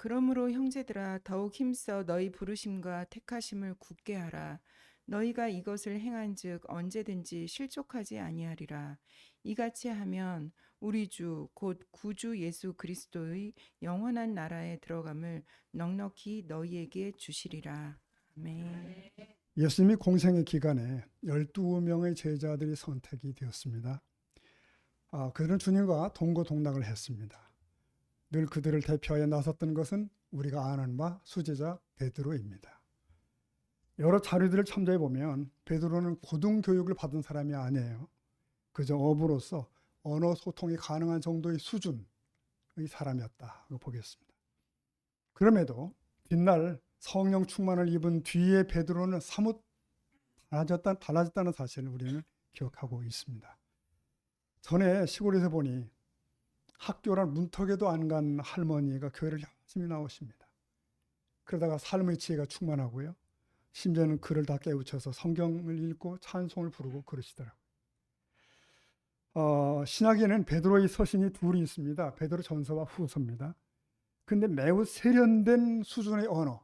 그러므로 형제들아 더욱 힘써 너희 부르심과 택하심을 굳게 하라. 너희가 이것을 행한즉 언제든지 실족하지 아니하리라. 이같이 하면 우리 주 곧 구주 예수 그리스도의 영원한 나라에 들어감을 넉넉히 너희에게 주시리라. 아멘. 예수님이 공생의 기간에 12명의 제자들이 선택이 되었습니다. 그들은 주님과 동고동락을 했습니다. 늘 그들을 대표하여 나섰던 것은 우리가 아는 바 수제자 베드로입니다. 여러 자료들을 참조해 보면 베드로는 고등교육을 받은 사람이 아니에요. 그저 어부로서 언어 소통이 가능한 정도의 수준의 사람이었다고 보겠습니다. 그럼에도 뒷날 성령 충만을 입은 뒤에 베드로는 사뭇 달라졌다는 사실을 우리는 기억하고 있습니다. 전에 시골에서 보니 학교란 문턱에도 안 간 할머니가 교회를 열심히 나오십니다. 그러다가 삶의 지혜가 충만하고요. 심지어는 글을 다 깨우쳐서 성경을 읽고 찬송을 부르고 그러시더라고요. 신약에는 베드로의 서신이 둘이 있습니다. 베드로 전서와 후서입니다. 근데 매우 세련된 수준의 언어,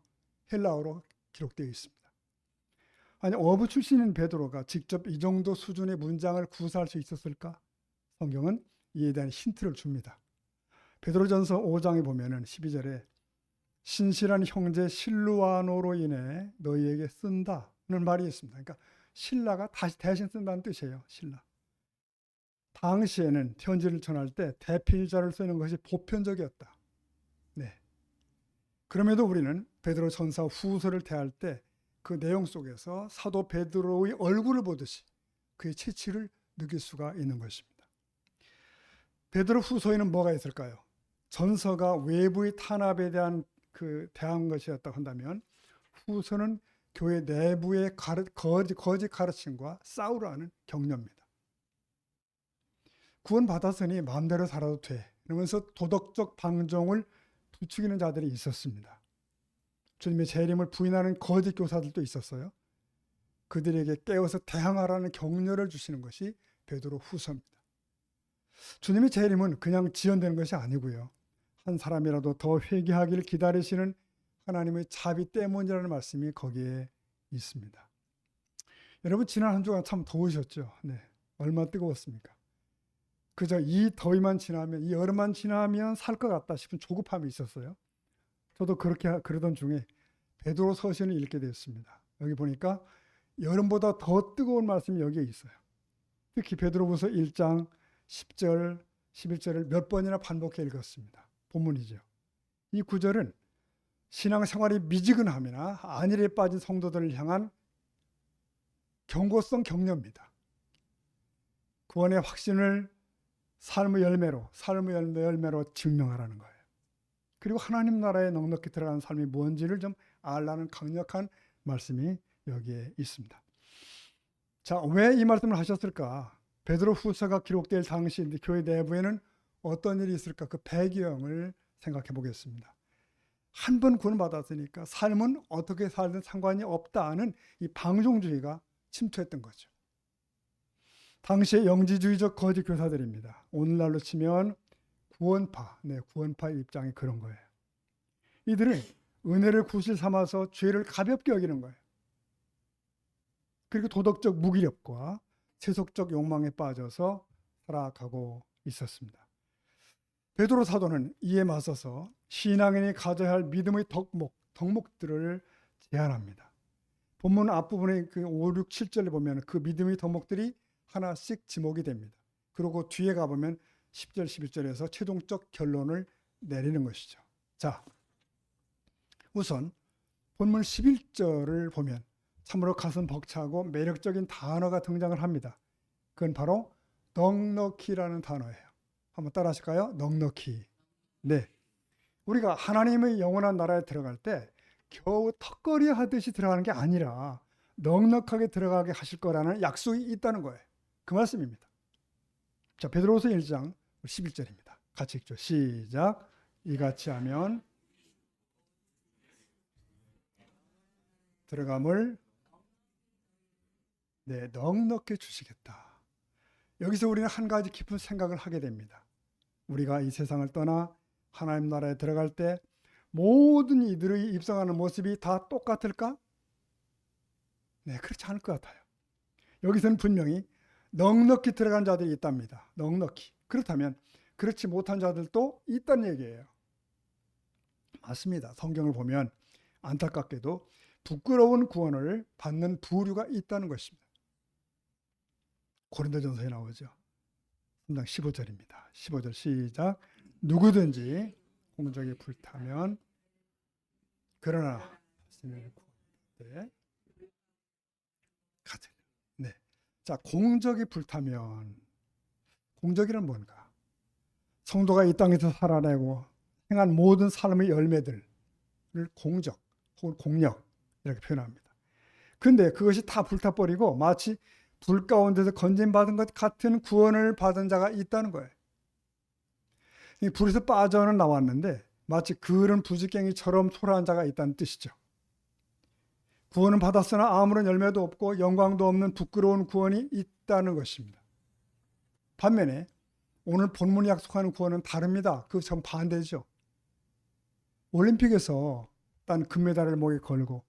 헬라어로 기록되어 있습니다. 아니, 어부 출신인 베드로가 직접 이 정도 수준의 문장을 구사할 수 있었을까? 성경은 이에 대한 힌트를 줍니다. 베드로전서 5장에 보면은 12절에 신실한 형제 실루아노로 인해 너희에게 쓴다는 말이 있습니다. 그러니까 신라가 다시 대신 쓴다는 뜻이에요. 신라. 당시에는 편지를 전할 때 대필자를 쓰는 것이 보편적이었다. 네. 그럼에도 우리는 베드로 전서 후서를 대할 때 그 내용 속에서 사도 베드로의 얼굴을 보듯이 그의 체취를 느낄 수가 있는 것입니다. 베드로 후서에는 뭐가 있을까요? 전서가 외부의 탄압에 대한 대한 것이었다고 한다면 후서는 교회 내부의 거짓 가르침과 싸우라는 격려입니다. 구원받았으니 마음대로 살아도 돼. 이러면서 도덕적 방종을 부추기는 자들이 있었습니다. 주님의 재림을 부인하는 거짓 교사들도 있었어요. 그들에게 깨워서 대항하라는 격려를 주시는 것이 베드로 후서입니다. 주님의 재림은 그냥 지연되는 것이 아니고요. 한 사람이라도 더 회개하기를 기다리시는 하나님의 자비 때문이라는 말씀이 거기에 있습니다. 여러분, 지난 한 주간 참 더우셨죠? 네, 얼마나 뜨거웠습니까? 그저 이 더위만 지나면, 이 여름만 지나면 살 것 같다 싶은 조급함이 있었어요. 저도 그러던 중에 베드로 서신을 읽게 되었습니다. 여기 보니까 여름보다 더 뜨거운 말씀이 여기에 있어요. 특히 베드로후서 1장 10절, 11절을 몇 번이나 반복해 읽었습니다. 본문이죠. 이 구절은 신앙생활이 미지근함이나 안일에 빠진 성도들을 향한 경고성 격려입니다. 구원의 확신을 삶의 열매로 증명하라는 거예요. 그리고 하나님 나라에 넉넉히 들어가는 삶이 뭔지를 좀 알라는 강력한 말씀이 여기에 있습니다. 자, 왜 이 말씀을 하셨을까? 베드로 후서가 기록될 당시 교회 내부에는 어떤 일이 있을까? 그 배경을 생각해 보겠습니다. 한 번 구원받았으니까 삶은 어떻게 살든 상관이 없다는 이 방종주의가 침투했던 거죠. 당시의 영지주의적 거짓 교사들입니다. 오늘날로 치면 구원파 입장이 그런 거예요. 이들은 은혜를 구실 삼아서 죄를 가볍게 여기는 거예요. 그리고 도덕적 무기력과 세속적 욕망에 빠져서 살아가고 있었습니다. 베드로 사도는 이에 맞서서 신앙인이 가져야 할 믿음의 덕목들을 제안합니다. 본문 앞부분에 5, 6, 7절에 보면 그 믿음의 덕목들이 하나씩 지목이 됩니다. 그리고 뒤에 가보면 10절, 11절에서 최종적 결론을 내리는 것이죠. 자, 우선 본문 11절을 보면 참으로 가슴 벅차고 매력적인 단어가 등장을 합니다. 그건 바로 넉넉히라는 단어예요. 한번 따라 하실까요? 넉넉히. 네. 우리가 하나님의 영원한 나라에 들어갈 때 겨우 턱걸이 하듯이 들어가는 게 아니라 넉넉하게 들어가게 하실 거라는 약속이 있다는 거예요. 그 말씀입니다. 자, 베드로후서 1장 11절입니다. 같이 읽죠. 시작. 이같이 하면 들어감을 넉넉히 주시겠다. 여기서 우리는 한 가지 깊은 생각을 하게 됩니다. 우리가 이 세상을 떠나 하나님 나라에 들어갈 때 모든 이들의 입성하는 모습이 다 똑같을까? 네, 그렇지 않을 것 같아요. 여기서는 분명히 넉넉히 들어간 자들이 있답니다. 넉넉히. 그렇다면 그렇지 못한 자들도 있다는 얘기예요. 맞습니다. 성경을 보면 안타깝게도 부끄러운 구원을 받는 부류가 있다는 것입니다. 고린도전서에 나오죠. 3장 15절입니다. 15절 시작. 누구든지 공적이 불타면 그러나 네. 네. 자, 공적이 불타면 공적이란 뭔가? 성도가 이 땅에서 살아내고 행한 모든 삶의 열매들을 공적 혹은 공력 이렇게 표현합니다. 근데 그것이 다 불타버리고 마치 불 가운데서 건진받은 것 같은 구원을 받은 자가 있다는 거예요. 이 불에서 빠져는 나왔는데 마치 그런 부지깽이처럼 초라한 자가 있다는 뜻이죠. 구원은 받았으나 아무런 열매도 없고 영광도 없는 부끄러운 구원이 있다는 것입니다. 반면에 오늘 본문이 약속하는 구원은 다릅니다. 그 전 반대죠. 올림픽에서 딴 금메달을 목에 걸고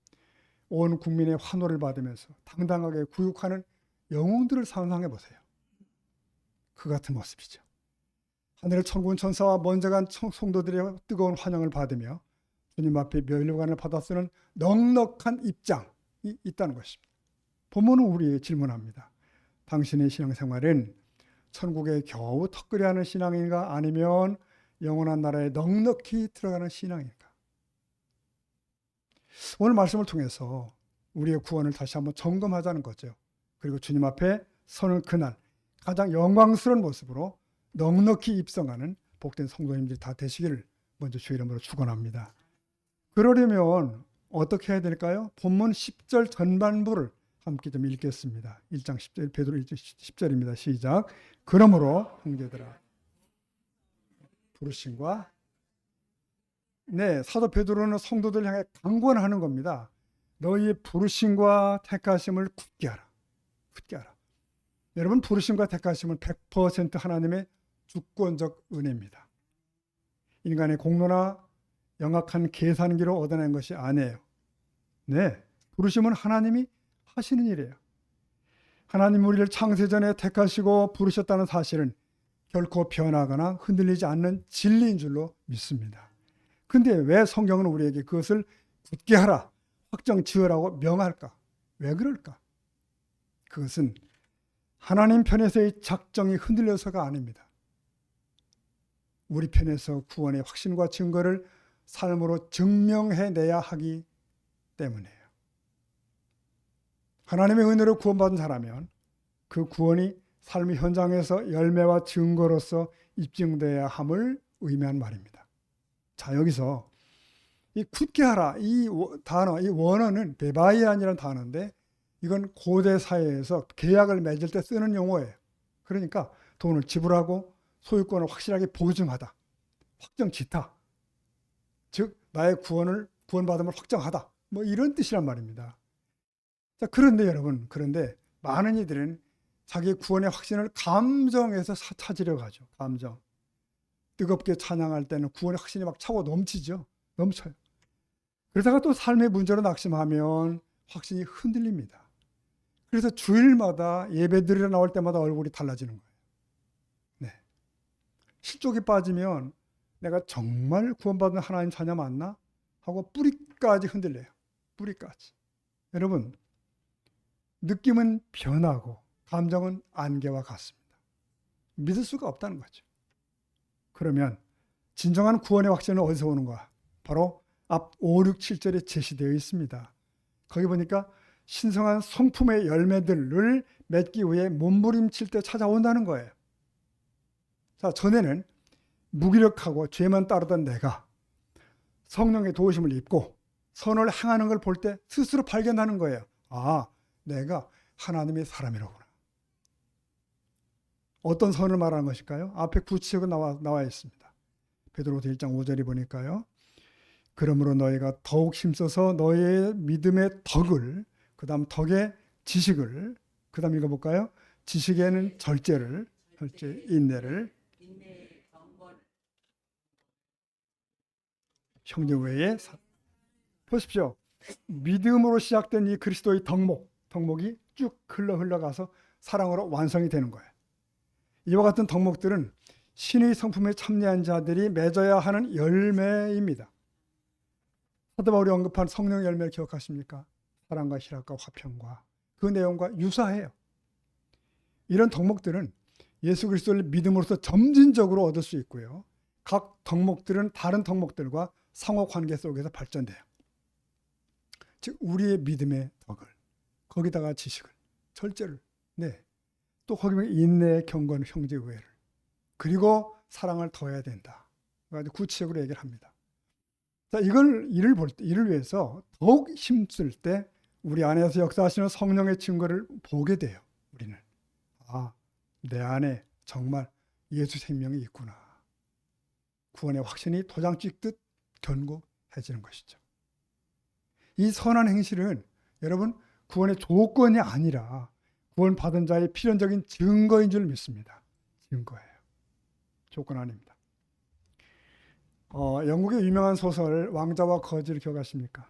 온 국민의 환호를 받으면서 당당하게 구육하는 영웅들을 상상해 보세요. 그 같은 모습이죠. 하늘의 천군 천사와 먼저 간 성도들의 뜨거운 환영을 받으며 주님 앞에 면류관을 받아 쓰는 넉넉한 입장이 있다는 것입니다. 본문은 우리에게 질문합니다. 당신의 신앙생활은 천국에 겨우 턱걸이 하는 신앙인가 아니면 영원한 나라에 넉넉히 들어가는 신앙인가? 오늘 말씀을 통해서 우리의 구원을 다시 한번 점검하자는 거죠. 그리고 주님 앞에 서는 그날 가장 영광스러운 모습으로 넉넉히 입성하는 복된 성도님들이 다 되시기를 먼저 주의 이름으로 축원합니다. 그러려면 어떻게 해야 될까요? 본문 10절 전반부를 함께 좀 읽겠습니다. 1장 10절 베드로 1장 10절입니다. 시작. 그러므로 형제들아 부르심과 네, 사도 베드로는 성도들 향해 강권하는 겁니다. 너희의 부르심과 택하심을 굳게 하라. 굳게 하라. 여러분 부르심과 택하심은 100% 하나님의 주권적 은혜입니다. 인간의 공로나 영악한 계산기로 얻어낸 것이 아니에요. 네, 부르심은 하나님이 하시는 일이에요. 하나님 우리를 창세전에 택하시고 부르셨다는 사실은 결코 변하거나 흔들리지 않는 진리인 줄로 믿습니다. 근데 왜 성경은 우리에게 그것을 굳게 하라, 확정 지으라고 명할까? 왜 그럴까? 그것은 하나님 편에서의 작정이 흔들려서가 아닙니다. 우리 편에서 구원의 확신과 증거를 삶으로 증명해내야 하기 때문이에요. 하나님의 은혜로 구원받은 자라면 그 구원이 삶의 현장에서 열매와 증거로서 입증돼야 함을 의미한 말입니다. 자, 여기서 이 굳게 하라 이 단어, 이 원어는 베바이안이라는 단어인데 이건 고대 사회에서 계약을 맺을 때 쓰는 용어예요. 그러니까 돈을 지불하고 소유권을 확실하게 보증하다, 확정짓다. 즉 나의 구원받음을 확정하다. 뭐 이런 뜻이란 말입니다. 자, 그런데 여러분, 그런데 많은 이들은 자기 구원의 확신을 감정에서 찾으려고 하죠. 감정. 뜨겁게 찬양할 때는 구원의 확신이 막 차고 넘치죠. 넘쳐요. 그러다가 또 삶의 문제로 낙심하면 확신이 흔들립니다. 그래서 주일마다 예배드리러 나올 때마다 얼굴이 달라지는 거예요. 네. 실족이 빠지면 내가 정말 구원받은 하나님 자녀 맞나? 하고 뿌리까지 흔들려요. 뿌리까지. 여러분, 느낌은 변하고 감정은 안개와 같습니다. 믿을 수가 없다는 거죠. 그러면 진정한 구원의 확신은 어디서 오는가? 바로 앞 5, 6, 7절에 제시되어 있습니다. 거기 보니까 신성한 성품의 열매들을 맺기 위해 몸부림칠 때 찾아온다는 거예요. 자, 전에는 무기력하고 죄만 따르던 내가 성령의 도우심을 입고 선을 행하는 걸 볼 때 스스로 발견하는 거예요. 아, 내가 하나님의 사람이로구나. 어떤 선을 말하는 것일까요? 앞에 구체적으로 나와 있습니다. 베드로서 1장 5절이 보니까요. 그러므로 너희가 더욱 힘써서 너희의 믿음의 덕을, 그 다음 덕의 지식을, 그 다음 읽어볼까요? 지식에는 절제, 인내를, 형제 외에 보십시오. 믿음으로 시작된 이 그리스도의 덕목이 쭉 흘러가서 사랑으로 완성이 되는 거예요. 이와 같은 덕목들은 신의 성품에 참여한 자들이 맺어야 하는 열매입니다. 사도 바울이 언급한 성령 열매를 기억하십니까? 사랑과 희락과 화평과 그 내용과 유사해요. 이런 덕목들은 예수 그리스도를 믿음으로써 점진적으로 얻을 수 있고요. 각 덕목들은 다른 덕목들과 상호 관계 속에서 발전돼요. 즉 우리의 믿음의 덕을, 거기다가 지식을, 절제를, 또 거기에 인내, 경건, 형제 우애를, 그리고 사랑을 더해야 된다. 아주 구체적으로 얘기를 합니다. 자, 이를 위해서 더욱 힘쓸 때 우리 안에서 역사하시는 성령의 증거를 보게 돼요. 우리는 내 안에 정말 예수 생명이 있구나. 구원의 확신이 도장 찍듯 견고해지는 것이죠. 이 선한 행실은 여러분 구원의 조건이 아니라 구원받은 자의 필연적인 증거인 줄 믿습니다. 증거예요. 조건 아닙니다. 영국의 유명한 소설 왕자와 거지를 기억하십니까?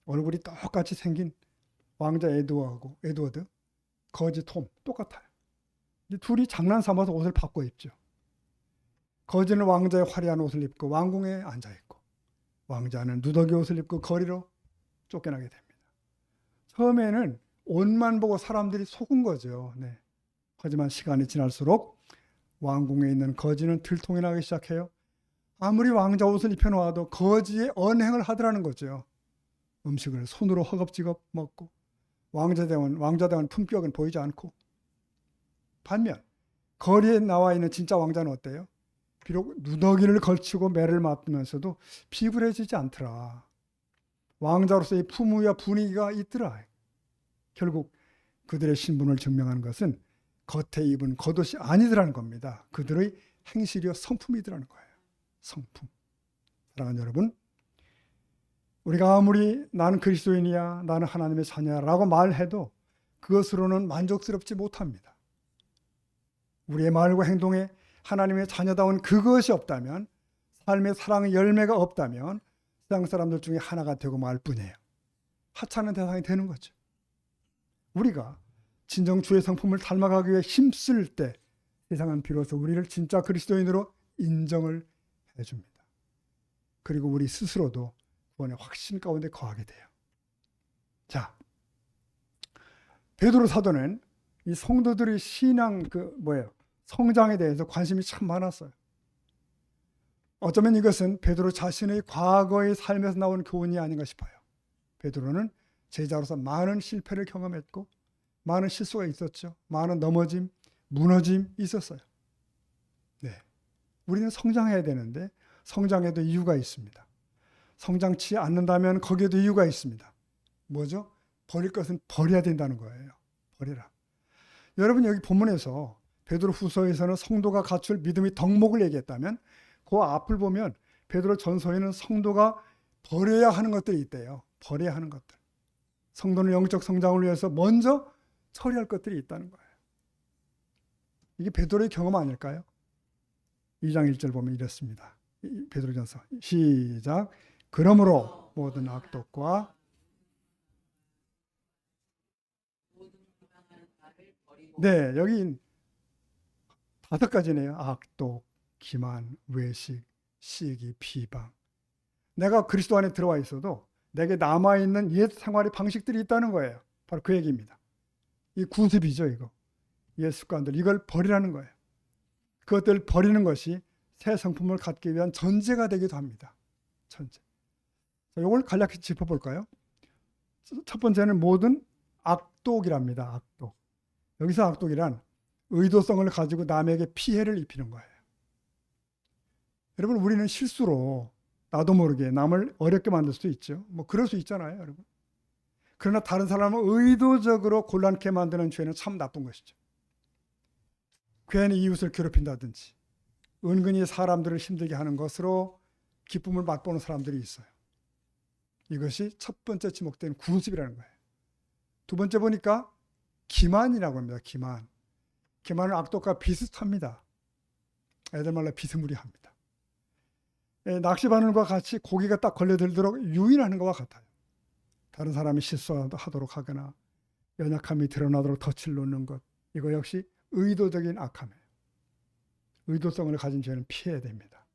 얼굴이 똑같이 생긴 왕자 에드워드, 거지 톰 똑같아요. 둘이 장난 삼아서 옷을 바꿔 입죠. 거지는 왕자의 화려한 옷을 입고 왕궁에 앉아있고 왕자는 누더기 옷을 입고 거리로 쫓겨나게 됩니다. 처음에는 옷만 보고 사람들이 속은 거죠. 하지만 시간이 지날수록 왕궁에 있는 거지는 들통이 나기 시작해요. 아무리 왕자 옷을 입혀놓아도 거지의 언행을 하더라는 거죠. 음식을 손으로 허겁지겁 먹고 왕자다운 품격은 보이지 않고, 반면 거리에 나와 있는 진짜 왕자는 어때요? 비록 누더기를 걸치고 매를 맞으면서도 비굴해지지 않더라. 왕자로서의 품위와 분위기가 있더라. 결국 그들의 신분을 증명하는 것은 겉에 입은 겉옷이 아니더라는 겁니다. 그들의 행실이요 성품이더라는 거예요. 성품. 사랑하는 여러분, 우리가 아무리 나는 그리스도인이야, 나는 하나님의 자녀라고 말해도 그것으로는 만족스럽지 못합니다. 우리의 말과 행동에 하나님의 자녀다운 그것이 없다면, 삶의 사랑의 열매가 없다면 세상 사람들 중에 하나가 되고 말 뿐이에요. 하찮은 대상이 되는 거죠. 우리가 진정 주의 성품을 닮아가기 위해 힘쓸 때 세상은 비로소 우리를 진짜 그리스도인으로 인정을 해줍니다. 그리고 우리 스스로도 구원의 확신 가운데 거하게 돼요. 자, 베드로 사도는 이 성도들의 신앙 성장에 대해서 관심이 참 많았어요. 어쩌면 이것은 베드로 자신의 과거의 삶에서 나온 교훈이 아닌가 싶어요. 베드로는 제자로서 많은 실패를 경험했고 많은 실수가 있었죠. 많은 넘어짐, 무너짐 있었어요. 우리는 성장해야 되는데 성장에도 이유가 있습니다. 성장치 않는다면 거기에도 이유가 있습니다. 뭐죠? 버릴 것은 버려야 된다는 거예요. 버려라. 여러분 여기 본문에서 베드로 후서에서는 성도가 갖출 믿음의 덕목을 얘기했다면 그 앞을 보면 베드로 전서에는 성도가 버려야 하는 것들이 있대요. 버려야 하는 것들. 성도는 영적 성장을 위해서 먼저 처리할 것들이 있다는 거예요. 이게 베드로의 경험 아닐까요? 2장 1절 보면 이렇습니다. 베드로전서 시작. 그러므로 모든 악독과 여기 5가지네요. 악독, 기만, 외식, 시기, 비방. 내가 그리스도 안에 들어와 있어도 내게 남아있는 옛 생활의 방식들이 있다는 거예요. 바로 그 얘기입니다. 이 구습이죠. 이거. 옛 습관들. 이걸 버리라는 거예요. 그것들 버리는 것이 새 성품을 갖기 위한 전제가 되기도 합니다. 전제. 이걸 간략히 짚어볼까요? 첫 번째는 모든 악독이랍니다. 악독. 여기서 악독이란 의도성을 가지고 남에게 피해를 입히는 거예요. 여러분 우리는 실수로 나도 모르게 남을 어렵게 만들 수도 있죠. 그럴 수 있잖아요. 여러분. 그러나 다른 사람을 의도적으로 곤란케 만드는 죄는 참 나쁜 것이죠. 괜히 이웃을 괴롭힌다든지 은근히 사람들을 힘들게 하는 것으로 기쁨을 맛보는 사람들이 있어요. 이것이 첫 번째 지목된 구습이라는 거예요. 두 번째 보니까 기만이라고 합니다. 기만은 악독과 비슷합니다. 애들 말로 비스무리합니다. 낚시 바늘과 같이 고기가 딱 걸려들도록 유인하는 것과 같아요. 다른 사람이 실수하도록 하거나 연약함이 드러나도록 덫을 놓는 것, 이거 역시 의도적인 악함이에요. 의도성을 가진 죄는 피해야 됩니다.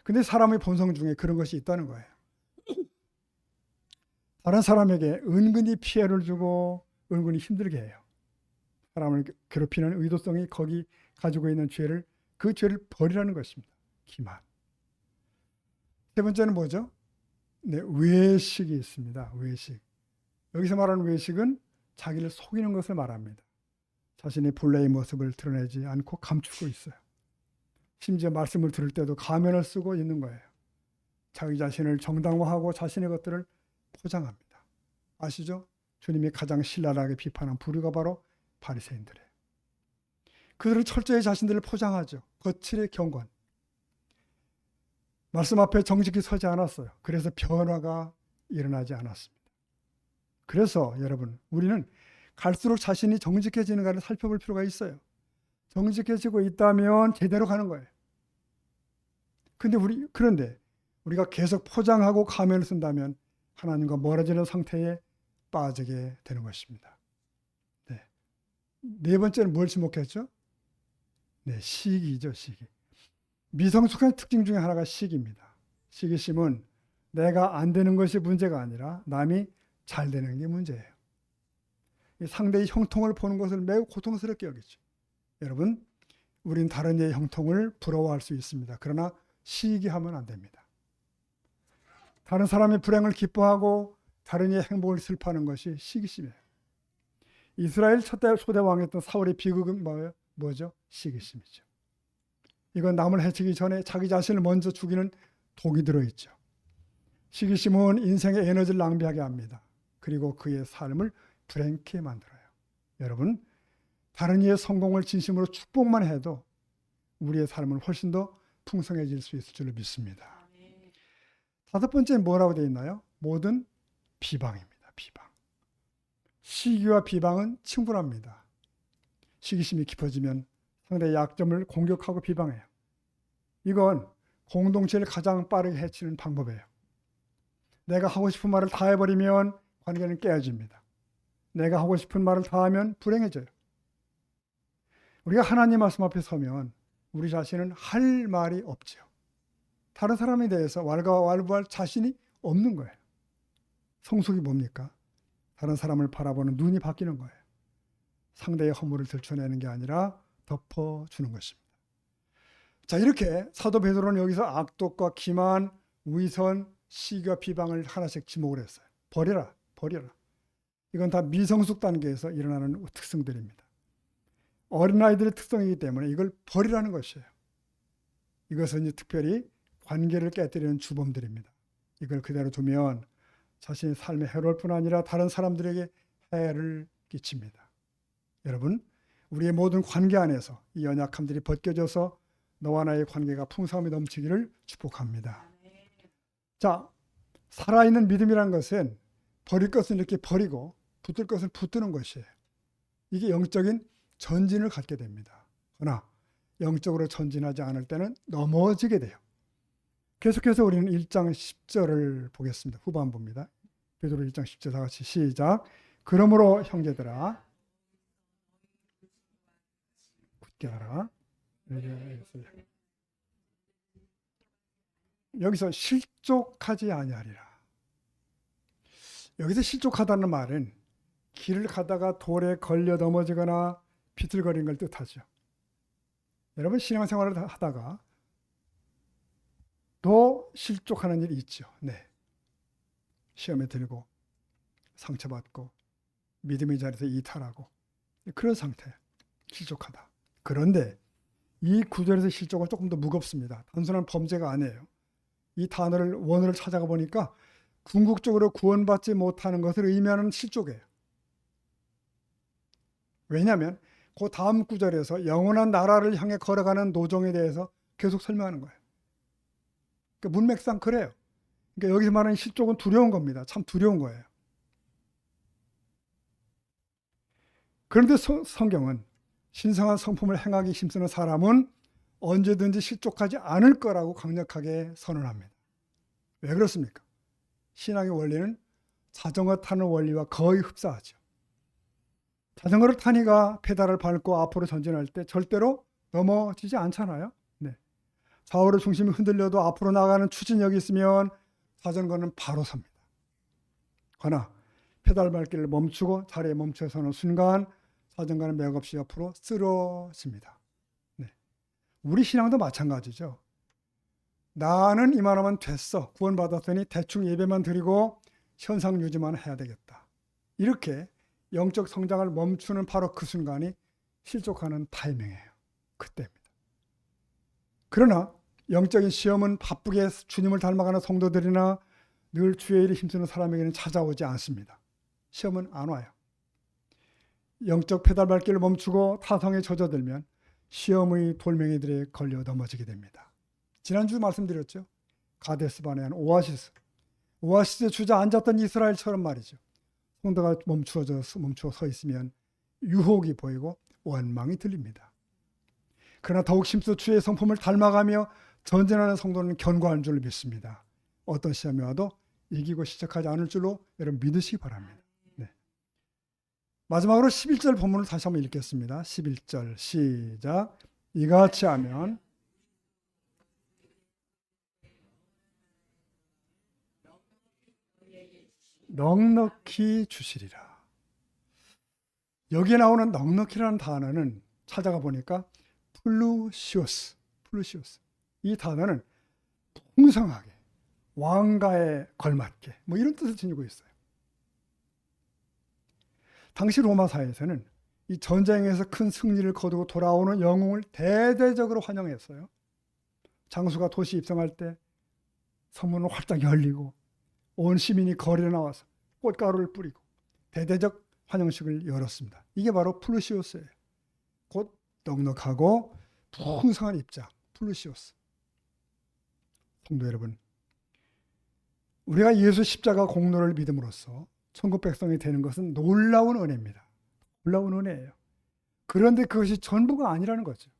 근데 사람의 본성 중에 그런 것이 있다는 거예요. 다른 사람에게 은근히 피해를 주고 은근히 힘들게 해요. 사람을 괴롭히는 의도성이 거기 가지고 있는 죄를, 그 죄를 버리라는 것입니다. 기만. 세 번째는 뭐죠? 네, 외식이 있습니다. 외식. 여기서 말하는 외식은 자기를 속이는 것을 말합니다. 자신의 본래의 모습을 드러내지 않고 감추고 있어요. 심지어 말씀을 들을 때도 가면을 쓰고 있는 거예요. 자기 자신을 정당화하고 자신의 것들을 포장합니다. 아시죠? 주님이 가장 신랄하게 비판한 부류가 바로 바리새인들이에요. 그들은 철저히 자신들을 포장하죠. 거칠의 경건. 말씀 앞에 정직히 서지 않았어요. 그래서 변화가 일어나지 않았습니다. 그래서 여러분, 우리는 갈수록 자신이 정직해지는가를 살펴볼 필요가 있어요. 정직해지고 있다면 제대로 가는 거예요. 그런데 우리가 계속 포장하고 가면을 쓴다면 하나님과 멀어지는 상태에 빠지게 되는 것입니다. 네 번째는 뭘 지목했죠? 네, 시기죠, 시기. 미성숙한 특징 중에 하나가 시기입니다. 시기심은 내가 안 되는 것이 문제가 아니라 남이 잘 되는 게 문제예요. 상대의 형통을 보는 것을 매우 고통스럽게 여기죠. 여러분, 우린 다른 이의 형통을 부러워할 수 있습니다. 그러나 시기하면 안 됩니다. 다른 사람의 불행을 기뻐하고 다른 이의 행복을 슬퍼하는 것이 시기심이에요. 이스라엘 초대 왕이었던 사울의 비극은 뭐죠? 시기심이죠. 이건 남을 해치기 전에 자기 자신을 먼저 죽이는 독이 들어있죠. 시기심은 인생의 에너지를 낭비하게 합니다. 그리고 그의 삶을 불행케 만들어요. 여러분, 다른 이의 성공을 진심으로 축복만 해도 우리의 삶은 훨씬 더 풍성해질 수 있을 줄로 믿습니다. 다섯 번째는 뭐라고 되어 있나요? 모든 비방입니다. 비방. 시기와 비방은 친분합니다. 시기심이 깊어지면 상대의 약점을 공격하고 비방해요. 이건 공동체를 가장 빠르게 해치는 방법이에요. 내가 하고 싶은 말을 다 해버리면 관계는 깨어집니다. 내가 하고 싶은 말을 다 하면 불행해져요. 우리가 하나님 말씀 앞에 서면 우리 자신은 할 말이 없죠. 다른 사람에 대해서 왈가왈부할 자신이 없는 거예요. 성숙이 뭡니까? 다른 사람을 바라보는 눈이 바뀌는 거예요. 상대의 허물을 들춰내는 게 아니라 덮어주는 것입니다. 자, 이렇게 사도 베드로는 여기서 악독과 기만, 위선, 시기와 비방을 하나씩 지목을 했어요. 버려라, 버려라. 이건 다 미성숙 단계에서 일어나는 특성들입니다. 어린아이들의 특성이기 때문에 이걸 버리라는 것이에요. 이것은 이제 특별히 관계를 깨뜨리는 주범들입니다. 이걸 그대로 두면 자신의 삶에 해로울 뿐 아니라 다른 사람들에게 해를 끼칩니다. 여러분, 우리의 모든 관계 안에서 이 연약함들이 벗겨져서 너와 나의 관계가 풍성함이 넘치기를 축복합니다. 자, 살아있는 믿음이라는 것은 버릴 것은 이렇게 버리고 붙들 것은 붙드는 것이에요. 이게 영적인 전진을 갖게 됩니다. 그러나 영적으로 전진하지 않을 때는 넘어지게 돼요. 계속해서 우리는 1장 10절을 보겠습니다. 후반부입니다. 베드로 1장 10절 다 같이 시작. 그러므로 형제들아 굳게 하라. 여기서 실족하지 아니하리라. 여기서 실족하다는 말은 길을 가다가 돌에 걸려 넘어지거나 비틀거리는 걸 뜻하죠. 여러분, 신앙생활을 하다가 또 실족하는 일이 있죠. 네. 시험에 들고 상처받고 믿음의 자리에서 이탈하고 그런 상태, 실족하다. 그런데 이 구절에서 실족은 조금 더 무겁습니다. 단순한 범죄가 아니에요. 이 원어를 찾아가 보니까 궁극적으로 구원받지 못하는 것을 의미하는 실족이에요. 왜냐하면 그 다음 구절에서 영원한 나라를 향해 걸어가는 노정에 대해서 계속 설명하는 거예요. 그러니까 문맥상 그래요. 그러니까 여기서 말하는 실족은 두려운 겁니다. 참 두려운 거예요. 그런데 성경은 신성한 성품을 행하기 힘쓰는 사람은 언제든지 실족하지 않을 거라고 강력하게 선언합니다. 왜 그렇습니까? 신앙의 원리는 자전거 타는 원리와 거의 흡사하죠. 자전거를 타니까 페달을 밟고 앞으로 전진할 때 절대로 넘어지지 않잖아요. 네. 좌우로 중심이 흔들려도 앞으로 나가는 추진력이 있으면 자전거는 바로 섭니다. 그러나 페달 밟기를 멈추고 자리에 멈춰서는 순간 자전거는 맥없이 옆으로 쓰러집니다. 네. 우리 신앙도 마찬가지죠. 나는 이만하면 됐어. 구원받았더니 대충 예배만 드리고 현상 유지만 해야 되겠다. 이렇게 영적 성장을 멈추는 바로 그 순간이 실족하는 타이밍이에요. 그때입니다. 그러나 영적인 시험은 바쁘게 주님을 닮아가는 성도들이나 늘 주의 일에 힘쓰는 사람에게는 찾아오지 않습니다. 시험은 안 와요. 영적 페달 밟기를 멈추고 타성에 젖어들면 시험의 돌멩이들에 걸려 넘어지게 됩니다. 지난주 말씀드렸죠. 가데스바네안 오아시스에 주저앉았던 이스라엘처럼 말이죠. 성도가 멈추어 서 있으면 유혹이 보이고 원망이 들립니다. 그러나 더욱 힘써 주의 성품을 닮아가며 전진하는 성도는 견고한 줄 믿습니다. 어떤 시험이 와도 이기고 시작하지 않을 줄로 여러분 믿으시기 바랍니다. 네. 마지막으로 11절 본문을 다시 한번 읽겠습니다. 11절 시작. 이같이 하면 넉넉히 주시리라. 여기에 나오는 넉넉히라는 단어는 찾아가 보니까 플루시오스. 이 단어는 풍성하게, 왕가에 걸맞게 뭐 이런 뜻을 지니고 있어요. 당시 로마 사회에서는 이 전쟁에서 큰 승리를 거두고 돌아오는 영웅을 대대적으로 환영했어요. 장수가 도시 입성할 때 성문을 활짝 열리고 온 시민이 거리에 나와서 꽃가루를 뿌리고 대대적 환영식을 열었습니다. 이게 바로 플루시오스예요. 곧 넉넉하고 풍성한 입장, 플루시오스. 성도 여러분, 우리가 예수 십자가 공로를 믿음으로써 천국 백성이 되는 것은 놀라운 은혜입니다. 놀라운 은혜예요. 그런데 그것이 전부가 아니라는 거죠.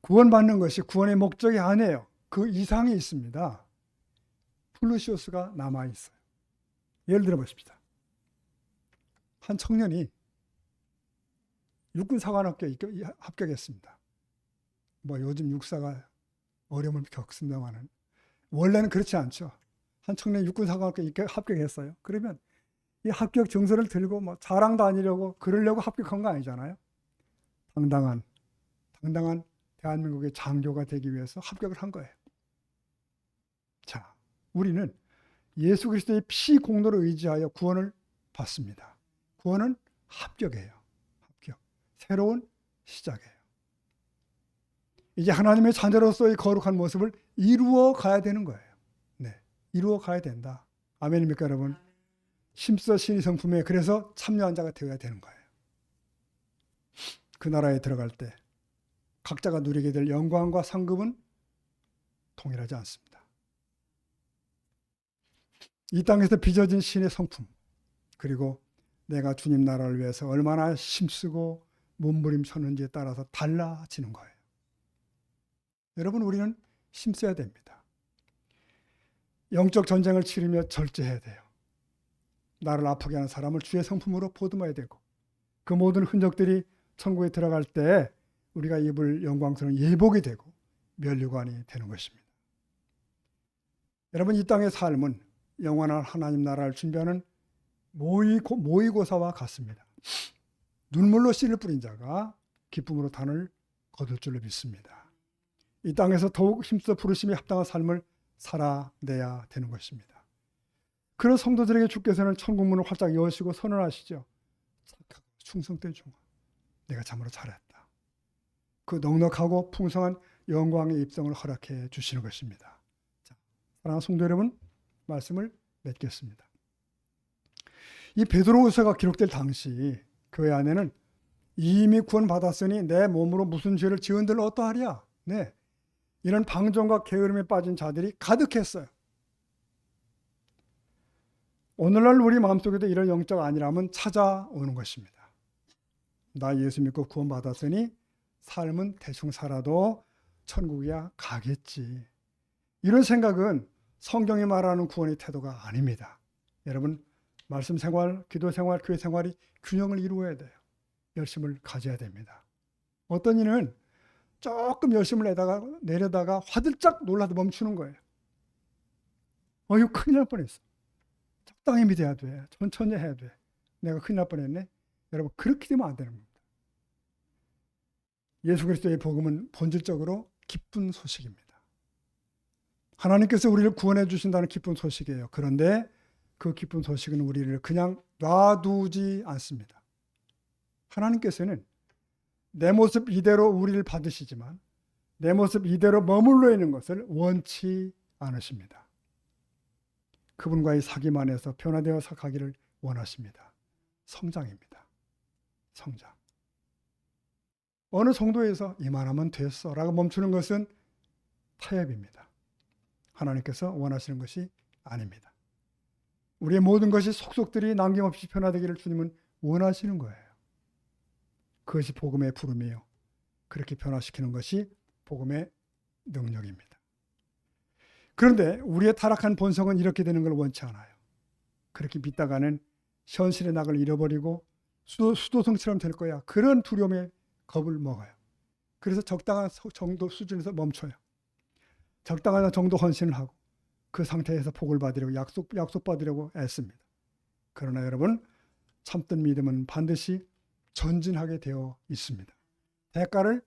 구원받는 것이 구원의 목적이 아니에요. 그 이상이 있습니다. 플루시오스가 남아있어요. 예를 들어 보십시다. 한 청년이 육군사관학교에 합격했습니다. 뭐 요즘 육사가 어려움을 겪습니다만은 원래는 그렇지 않죠. 한 청년이 육군사관학교에 합격했어요. 그러면 이 합격 증서를 들고 뭐 자랑 다니려고 그러려고 합격한 거 아니잖아요. 당당한 대한민국의 장교가 되기 위해서 합격을 한 거예요. 자, 우리는 예수 그리스도의 피 공로를 의지하여 구원을 받습니다. 구원은 합격이에요. 합격. 새로운 시작이에요. 이제 하나님의 자녀로서의 거룩한 모습을 이루어 가야 되는 거예요. 네, 이루어 가야 된다. 아멘입니까, 여러분? 힘써 신의 성품에 그래서 참여한 자가 되어야 되는 거예요. 그 나라에 들어갈 때 각자가 누리게 될 영광과 상급은 동일하지 않습니다. 이 땅에서 빚어진 신의 성품, 그리고 내가 주님 나라를 위해서 얼마나 힘쓰고 몸부림쳤는지에 따라서 달라지는 거예요. 여러분, 우리는 힘써야 됩니다. 영적 전쟁을 치르며 절제해야 돼요. 나를 아프게 하는 사람을 주의 성품으로 보듬어야 되고, 그 모든 흔적들이 천국에 들어갈 때 우리가 입을 영광스러운 예복이 되고 면류관이 되는 것입니다. 여러분, 이 땅의 삶은 영원한 하나님 나라를 준비하는 모의고사와 같습니다. 눈물로 씨를 뿌린 자가 기쁨으로 단을 거둘 줄로 믿습니다. 이 땅에서 더욱 힘써 부르심에 합당한 삶을 살아내야 되는 것입니다. 그런 성도들에게 주께서는 천국문을 활짝 여시고 선언하시죠. 착하고 충성된 종아, 내가 참으로 잘했다. 그 넉넉하고 풍성한 영광의 입성을 허락해 주시는 것입니다. 자, 사랑하는 성도 여러분, 말씀을 맺겠습니다. 이 베드로후서가 기록될 당시 교회 안에는 이미 구원받았으니 내 몸으로 무슨 죄를 지은들 어떠하랴? 네, 이런 방종과 게으름에 빠진 자들이 가득했어요. 오늘날 우리 마음속에도 이런 영적 안일함은 찾아오는 것입니다. 나 예수 믿고 구원받았으니 삶은 대충 살아도 천국이야 가겠지. 이런 생각은 성경이 말하는 구원의 태도가 아닙니다. 여러분, 말씀 생활, 기도 생활, 교회 생활이 균형을 이루어야 돼요. 열심을 가져야 됩니다. 어떤 이는 조금 열심을 내려다가 화들짝 놀라도 멈추는 거예요. 이거 큰일 날 뻔했어. 적당히 믿어야 돼. 천천히 해야 돼. 내가 큰일 날 뻔했네. 여러분, 그렇게 되면 안 되는 겁니다. 예수 그리스도의 복음은 본질적으로 기쁜 소식입니다. 하나님께서 우리를 구원해 주신다는 기쁜 소식이에요. 그런데 그 기쁜 소식은 우리를 그냥 놔두지 않습니다. 하나님께서는 내 모습 이대로 우리를 받으시지만 내 모습 이대로 머물러 있는 것을 원치 않으십니다. 그분과의 사귐 안에서 변화되어서 가기를 원하십니다. 성장입니다. 성장. 어느 정도에서 이만하면 됐어 라고 멈추는 것은 타협입니다. 하나님께서 원하시는 것이 아닙니다. 우리의 모든 것이 속속들이 남김없이 변화되기를 주님은 원하시는 거예요. 그것이 복음의 부름이에요. 그렇게 변화시키는 것이 복음의 능력입니다. 그런데 우리의 타락한 본성은 이렇게 되는 걸 원치 않아요. 그렇게 믿다가는 현실의 낙을 잃어버리고 수도성처럼 될 거야. 그런 두려움에 겁을 먹어요. 그래서 적당한 정도 수준에서 멈춰요. 적당한 정도 헌신을 하고 그 상태에서 복을 받으려고 약속 받으려고 애씁니다. 그러나 여러분, 참된 믿음은 반드시 전진하게 되어 있습니다. 대가를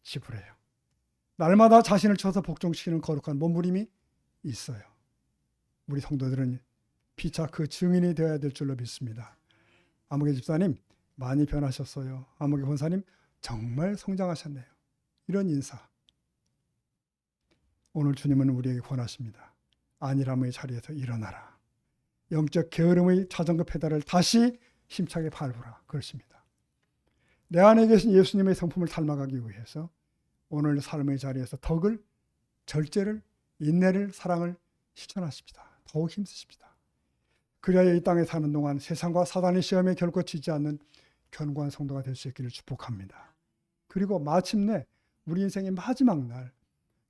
지불해요. 날마다 자신을 쳐서 복종시키는 거룩한 몸부림이 있어요. 우리 성도들은 피차 그 증인이 되어야 될 줄로 믿습니다. 아무개 집사님 많이 변하셨어요. 아무개 권사님 정말 성장하셨네요. 이런 인사. 오늘 주님은 우리에게 권하십니다. 안일함의 자리에서 일어나라. 영적 게으름의 자전거 페달을 다시 힘차게 밟으라. 그렇습니다. 내 안에 계신 예수님의 성품을 닮아가기 위해서 오늘 삶의 자리에서 덕을, 절제를, 인내를, 사랑을 실천하십니다. 더욱 힘쓰십니다. 그래야 이 땅에 사는 동안 세상과 사단의 시험에 결코 지지 않는 견고한 성도가 될 수 있기를 축복합니다. 그리고 마침내 우리 인생의 마지막 날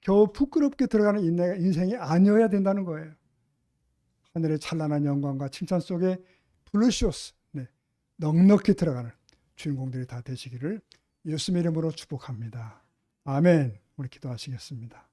겨우 부끄럽게 들어가는 인생이 아니어야 된다는 거예요. 하늘의 찬란한 영광과 칭찬 속에 블루시오스, 넉넉히 들어가는 주인공들이 다 되시기를 예수님의 이름으로 축복합니다. 아멘. 우리 기도하시겠습니다.